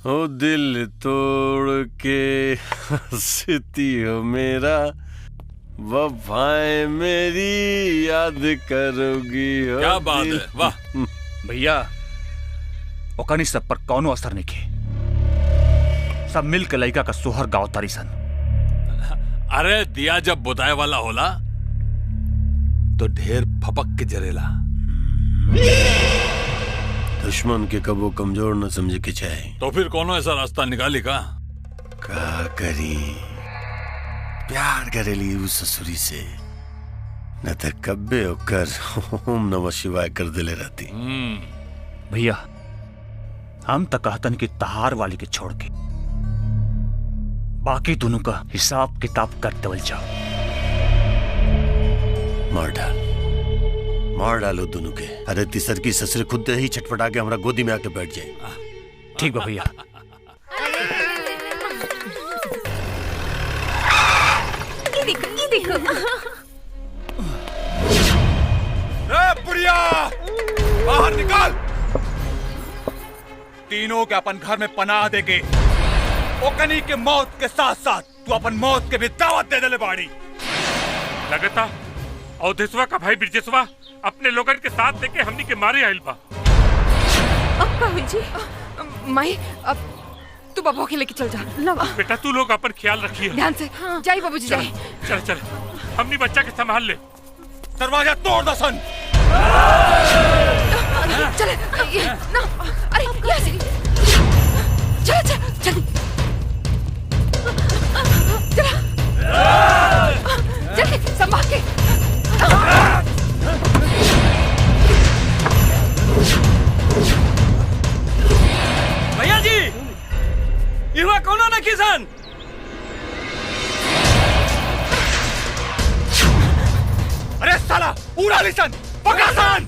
ओ दिल तोड़ के हंसती हो मेरा, वफाएं मेरी याद करोगी। क्या बात है, वाह भैया ओकनी सब पर कौनो असर नहीं के। सब मिल के लड़का का सोहर गाँव तारी सन। अरे दिया जब बुताए वाला होला तो ढेर फपक के जरेला। दुश्मन के कबो कमजोर न समझे के चाहे। तो फिर कोनो ऐसा रास्ता निकाली का करी प्यार करेली उस ससुरी से, न तो कब्बे होकर ओम नमः शिवाय कर दिले रहती। भैया हम तो कहतन कि तहार वाली के छोड़ के बाकी दोनों का हिसाब किताब कर देवल जाओ। मार डालो दोनों के। अरे तीसर की ससुर खुद ही छटपटा के हमारा गोदी में आके बैठ जाए। ठीक बा भैया। ये देखो बुढ़िया बाहर निकाल। तीनों के अपन घर में पनाह देके ओकनी के मौत के साथ साथ तू अपन मौत के भी दावत दे देले बाड़ी। लगता अवधेशवा का भाई ब्रिजेशवा अपने लोगन के साथ लेके हमनी के मारे आइल बा। अब का हुई जी? माई अब तू बाबू के लेके चल जा। बेटा तू लोग अपन ख्याल रखिए। ध्यान से। जाइए बाबूजी जाइए। चल चल हमनी बच्चा के संभाल ले। दरवाजा तोड़ दसन। चले ना, अरे यहाँ से चल चल चल चल संभाल के। भैया जी इहवा कोनो न किसान। अरे साला उड़ा लिसन पकड़ा सन।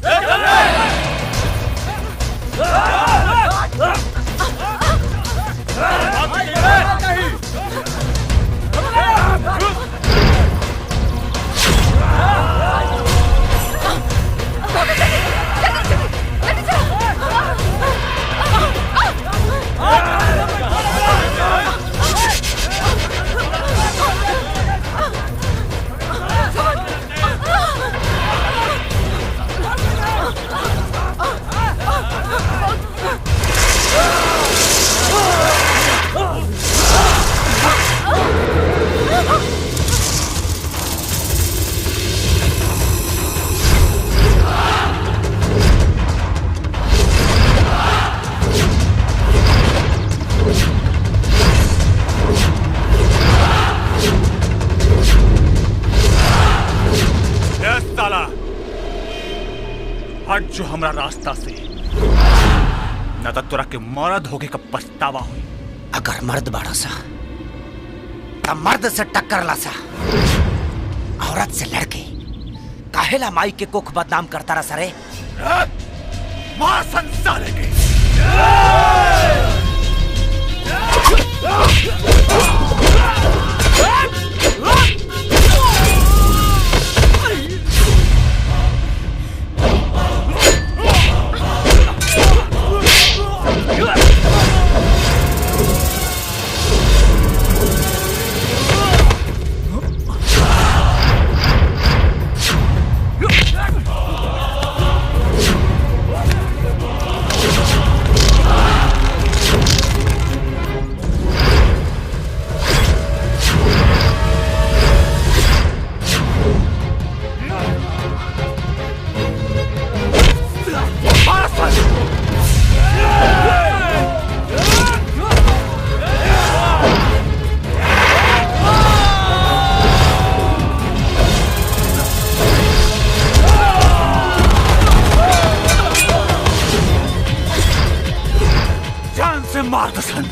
हट जो हमरा रास्ता से, न तो तोरा के मर्द होके का पछतावा हुई। अगर मर्द बाड़ा सा तब मर्द से टक्कर ला सा। औरत से लड़के काहेला माई के कोख बदनाम करता रहा सरे। मार संसार के। मार दसन।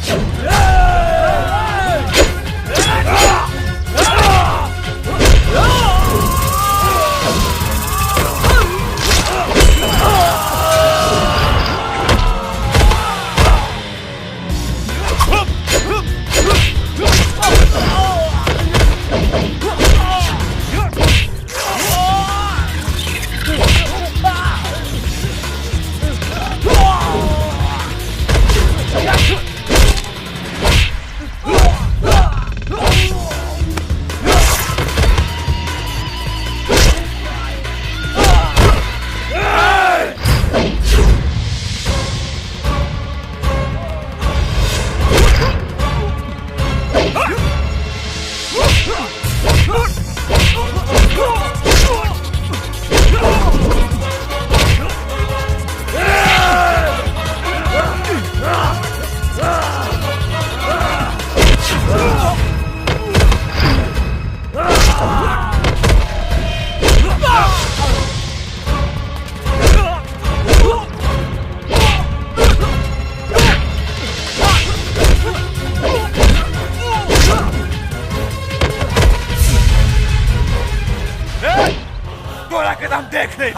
हम देख ले।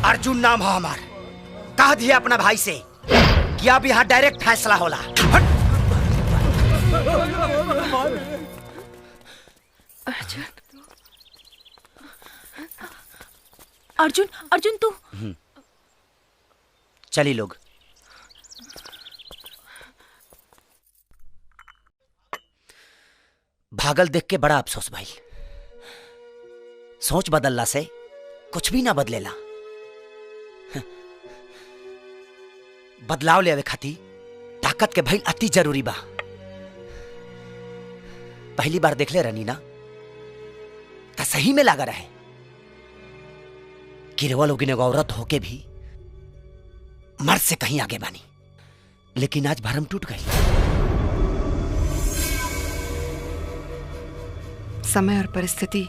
अर्जुन नाम है हमार। कह दिया अपना भाई से कि अब यहाँ डायरेक्ट फैसला होला। अर्जुन अर्जुन तू चली लोग। भागल देख के बड़ा अफसोस भाई। सोच बदलला से कुछ भी ना बदलेला। बदलाव लेवे खाती ताकत के भइल अति जरूरी बा। पहली बार देख ले रनी ना तो सही में लागा रहे कि रेवा लोगी ने औरत होके भी मर्द से कहीं आगे बानी, लेकिन आज भरम टूट गई। समय और परिस्थिति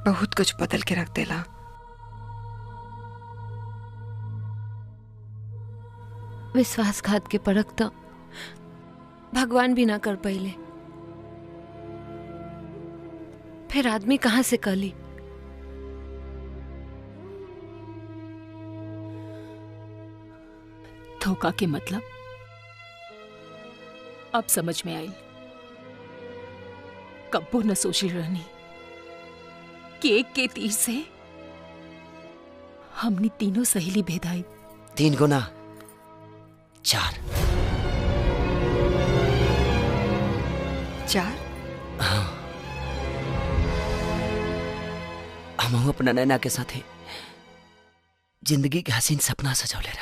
बहुत कुछ बदल के रख देला। विश्वासघात के परख तो भगवान भी ना कर पाइले, फिर आदमी कहां से कली। धोखा के मतलब अब समझ में आई। कब्बो न सोची रहनी कि एक के तीर से हमने तीनों सहेली भेदाई। 3 गुना 4। 4? हम अपना नैना के साथे जिंदगी के हसीन सपना सजौले रहे।